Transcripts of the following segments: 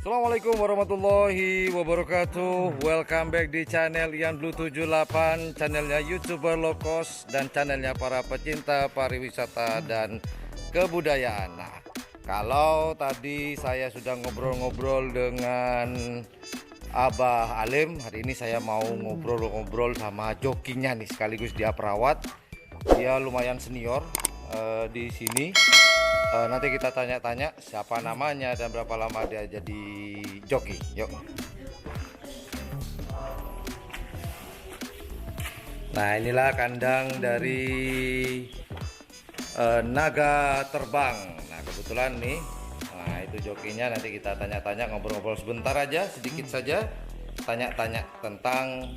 Assalamualaikum warahmatullahi wabarakatuh. Welcome back di channel Ian Blue 78, channelnya YouTuber low cost dan channelnya para pecinta pariwisata dan kebudayaan. Nah, kalau tadi saya sudah ngobrol-ngobrol dengan Abah Alim, hari ini saya mau ngobrol-ngobrol sama jokinya nih, sekaligus dia perawat. Dia lumayan senior di sini. Nanti kita tanya-tanya siapa namanya dan berapa lama dia jadi joki. Yuk. Nah, inilah kandang dari naga terbang. Nah, kebetulan nih, nah itu jokinya. Nanti kita tanya-tanya, ngobrol-ngobrol sebentar aja, sedikit saja, tanya-tanya tentang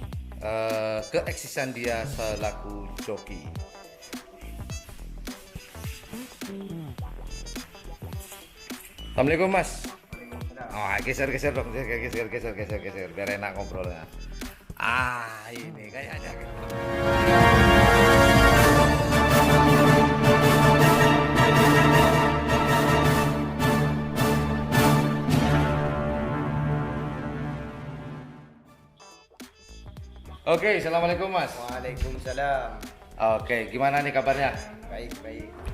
keeksisan dia selaku joki. Assalamualaikum Mas. Oh, geser dong, geser biar enak ngobrolnya. Ini kayaknya gitu. Oke, assalamualaikum Mas. Waalaikumsalam. Oke, gimana nih kabarnya? Baik.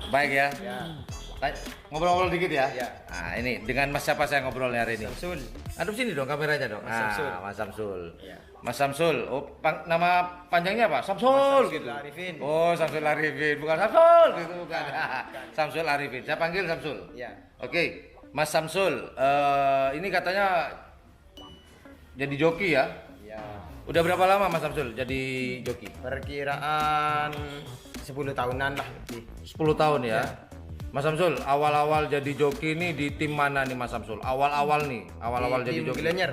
Baik ya? Ya. Ngobrol-ngobrol dikit ya? Ya. Nah, ini dengan Mas siapa saya ngobrolnya hari ini? Samsul. Aduh, sini dong kameranya dong. Mas Samsul. Mas Samsul. Ya. Mas Samsul. Oh, nama panjangnya apa? Samsul Mas gitu. Arifin. Oh, Samsul Arifin, bukan Samsul gitu bukan. Samsul Arifin. Saya panggil Samsul. Ya. Oke, Mas Samsul. Ini katanya jadi joki ya? Ya. Udah berapa lama Mas Samsul jadi joki? Perkiraan 10 tahunan lah lebih. 10 tahun ya. Mas Samsul, awal-awal jadi joki ini di tim mana nih Mas Samsul? Awal-awal nih, awal-awal jadi Tim joki. Gilenyer.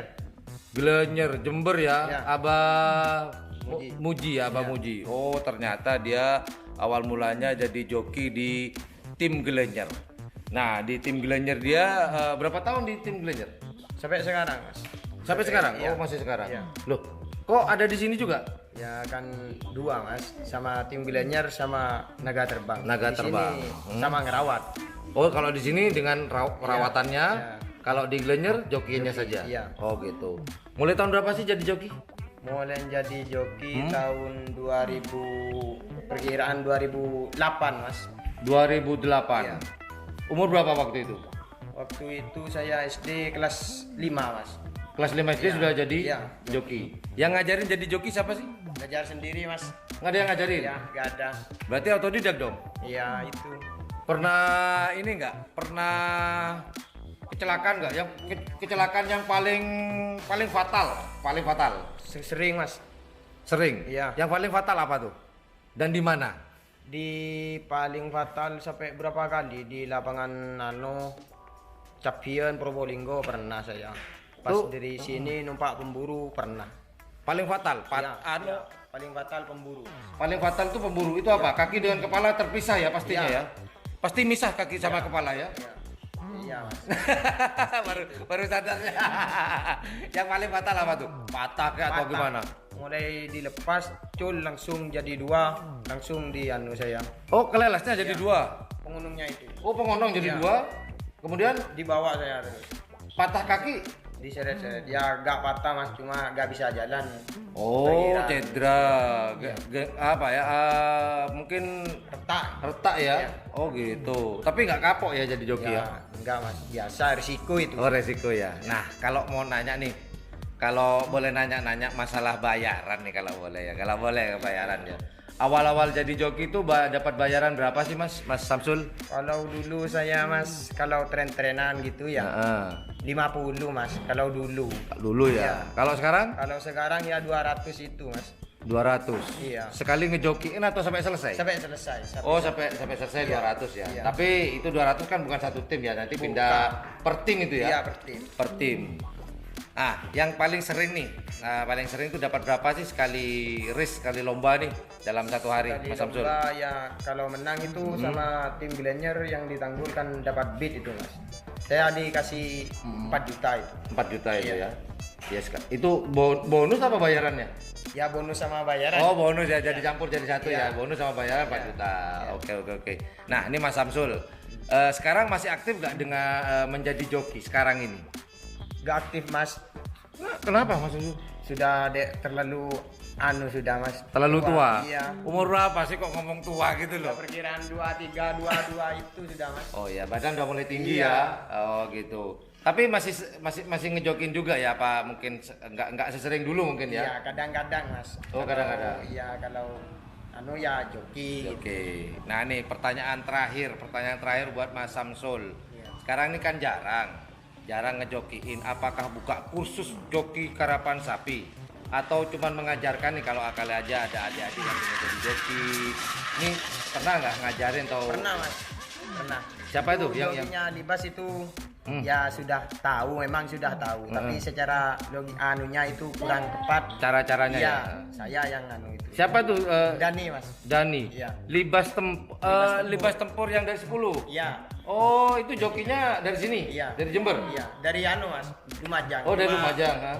Gilenyer, Jember ya. Ya. Abah Muji. ya, Abah Muji. Oh, ternyata dia awal mulanya jadi joki di tim Gilenyer. Nah, di tim Gilenyer dia berapa tahun di tim Gilenyer? Sampai sekarang, Mas. Sampai sekarang? Iya. Oh, masih sekarang. Iya. Loh, kok ada di sini juga? Ya kan dua, Mas, sama tim Gilenyer sama naga terbang. Naga Di terbang. sini sama ngerawat. Oh, kalau di sini dengan perawatannya, Iya. kalau di Gilenyer jokinya Joki, saja. iya. Oh, gitu. Mulai tahun berapa sih jadi joki? Mulai jadi joki tahun 2000, perkiraan 2008, Mas. 2008. Iya. Umur berapa waktu itu? Waktu itu saya SD kelas 5, Mas. Kelas 5 SD Iya. sudah jadi Iya. joki. Yang ngajarin jadi joki siapa sih? Belajar sendiri, Mas. Nggak ada yang ngajarin? Ya, nggak ada. Berarti otodidak dong? Iya, itu. Pernah ini nggak? Pernah kecelakaan nggak? Yang kecelakaan yang paling fatal? Paling fatal? Sering, Mas. Sering? Iya. Yang paling fatal apa tuh? Dan di mana? Di paling fatal sampai berapa kali di lapangan Capian Probolinggo pernah saya. Pas Tuh. dari sini numpak pemburu pernah. Paling fatal? Iya, paling fatal pemburu. Paling fatal itu pemburu. Itu apa? Kaki dengan kepala terpisah ya pastinya Iya. ya? Pasti misah kaki sama kepala ya? Iya. Iya, Mas. baru sadarnya. Yang paling fatal apa tuh? Patah kah atau Patah. gimana? Mulai dilepas, cul langsung jadi dua, langsung di saya. Oh, kelelesnya jadi Iya. dua. Pengunungnya itu. Oh, pengonong jadi Iya. dua. Kemudian Dibawa saya terus. patah kaki. Diseret-seret. Ya gak patah, Mas, cuma gak bisa jalan. Oh, Perkiraan. cedera. Apa ya? Mungkin retak ya. Iya. Oh, gitu. Tapi nggak kapok ya jadi joki ya? Enggak, Mas, biasa risiko itu. Oh, resiko ya. Nah, kalau mau nanya nih, kalau boleh nanya-nanya masalah bayaran nih, kalau boleh ya, kalau boleh bayaran ya. awal-awal jadi joki itu dapat bayaran berapa sih Mas Samsul? Kalau dulu saya Mas, kalau tren-trenan gitu ya Heeh. 50 Mas, kalau dulu. Dulu ya. Iya. Kalau sekarang Kalau sekarang ya 200 itu Mas. 200. Iya. Sekali ngejokiin atau sampai selesai? Sampai selesai. Sampai selesai Iya. 200 ya. Iya. Tapi itu 200 kan bukan satu tim ya, nanti pindah per tim itu ya. Iya, per tim. Per tim. Yang paling sering nih, paling sering itu dapat berapa sih sekali race, sekali lomba nih dalam satu hari, Kali Mas Samsul? lomba ya kalau menang itu sama tim Glenyer yang ditanggulkan dapat bid itu Mas. Saya dikasih 4 juta itu. 4 juta itu Iya. ya. Yes, Kak. Itu bonus apa bayarannya? Ya bonus sama bayaran. Oh, bonus ya, jadi campur jadi satu ya. Iya. Bonus sama bayaran 4 Iya. juta. Iya. Oke. Nah, ini Mas Samsul. Sekarang masih aktif nggak dengan menjadi joki sekarang ini? Gak aktif Mas. Kenapa Mas Samsul? Sudah terlalu sudah Mas. Terlalu tua. Iya. Umur berapa sih kok ngomong tua gitu loh? Perkiraan 23, 22 itu sudah Mas. Oh ya, badan udah mulai tinggi Iya. ya. Oh gitu. Tapi masih ngejokin juga ya, Pak? Mungkin nggak sesering dulu mungkin ya. Iya, kadang-kadang Mas. Oh, kadang-kadang. Iya, kalau ya joki. Oke. Nah, nih pertanyaan terakhir buat Mas Samsul. Iya. Sekarang ini kan jarang ngejokiin. Apakah buka kursus joki karapan sapi atau cuman mengajarkan nih kalau akal aja ada adik-adik yang pengen jadi joki? Ini pernah nggak ngajarin atau? Pernah Mas. Pernah. Siapa itu yang Jokinya Libas itu ya sudah tahu, memang sudah tahu, tapi secara anunya itu kurang tepat. cara-caranya Iya, ya? saya yang itu. Siapa tuh? Dani Mas. Dani. Iya. Libas tempur yang dari 10. Iya. Oh, itu jokinya dari sini? Iya. Dari Jember? Iya, dari Mas, Lumajang. Oh, dari Cuma Lumajang. Ha?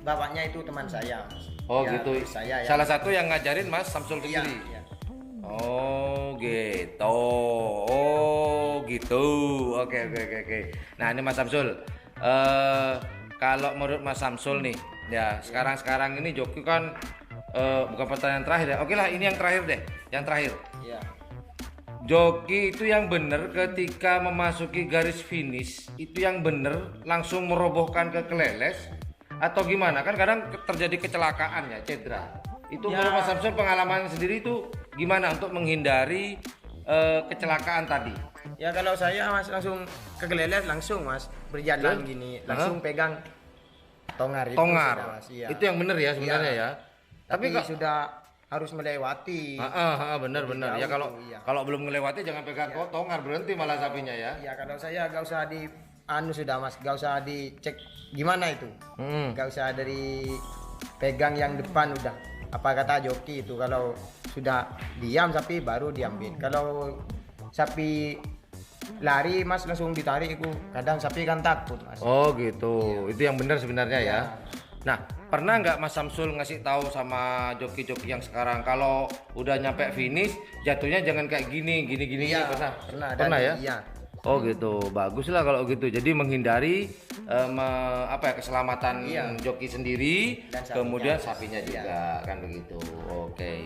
Bapaknya itu teman saya Mas. Oh, Ya, gitu. Saya ya. Salah satu yang ngajarin Mas Samsul Iya, sendiri. iya. Oh, gitu. Oh, gitu. Oke. Nah, ini Mas Samsul. Kalau menurut Mas Samsul nih, ya sekarang ini joki kan bukan pertanyaan terakhir ya. Oke lah, ini yang terakhir deh. Yang terakhir. Iya. Joki itu yang benar ketika memasuki garis finish itu yang benar langsung merobohkan ke keleles atau gimana? Kan kadang terjadi kecelakaan ya, cedera. Itu Ya. menurut Mas Samsul pengalaman sendiri itu gimana untuk menghindari kecelakaan tadi? Ya kalau saya Mas langsung kegeleles langsung Mas berjalan Terus? gini langsung pegang tongar itu Tongar. sudah, Mas. Iya. Itu yang benar ya sebenarnya Iya. ya. Tapi kok- sudah harus melewati. benar. Lebih Ya jauh kalau tuh, iya. kalau belum melewati jangan pegang tongar, berhenti malah sapinya ya. Ya kalau saya gak usah di sudah Mas, gak usah dicek gimana itu. Gak usah dari pegang yang depan udah. Apa kata joki itu kalau sudah diam sapi baru diambil. Kalau sapi lari Mas langsung ditarik itu. Kadang sapi kan takut Mas. Oh gitu, itu yang benar sebenarnya ya. Iya. Nah, pernah nggak Mas Samsul ngasih tahu sama joki-joki yang sekarang kalau udah nyampe finish jatuhnya jangan kayak gini Iya, pernah? pernah Pernah ya? Iya. Oh gitu, bagus lah kalau gitu. Jadi menghindari keselamatan Iya. joki sendiri, Dan sapinya. kemudian sapinya juga kan begitu.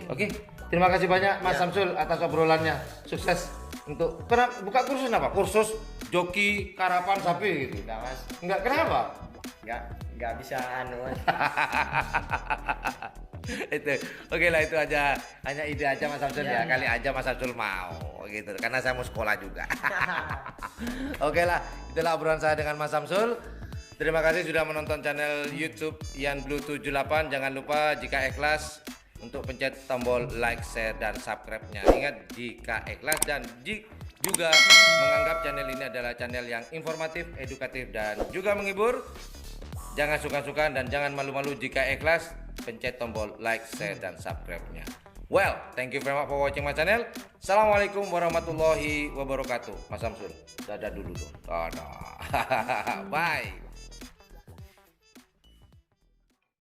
Oke. Terima kasih banyak Mas Iya. Samsul atas obrolannya. Sukses untuk buka kursus apa? Kursus joki karapan sapi gitu. Enggak Mas. Enggak, kenapa? Enggak bisa Mas. Itu oke lah, itu aja, hanya ide aja Mas Samsul ya. Ya. Kali aja Mas Samsul mau gitu karena saya mau sekolah juga. Oke lah, itulah obrolan saya dengan Mas Samsul. Terima kasih sudah menonton channel YouTube Yan Blue 78. Jangan lupa jika ikhlas untuk pencet tombol like, share dan subscribe-nya. Ingat, jika ikhlas dan juga menganggap channel ini adalah channel yang informatif, edukatif dan juga menghibur, jangan suka-suka dan jangan malu-malu jika ikhlas pencet tombol like, share dan subscribe-nya. Well, thank you very much for watching my channel. Assalamualaikum warahmatullahi wabarakatuh. Mas Samsul, dadah dulu dong. Dadah. Bye.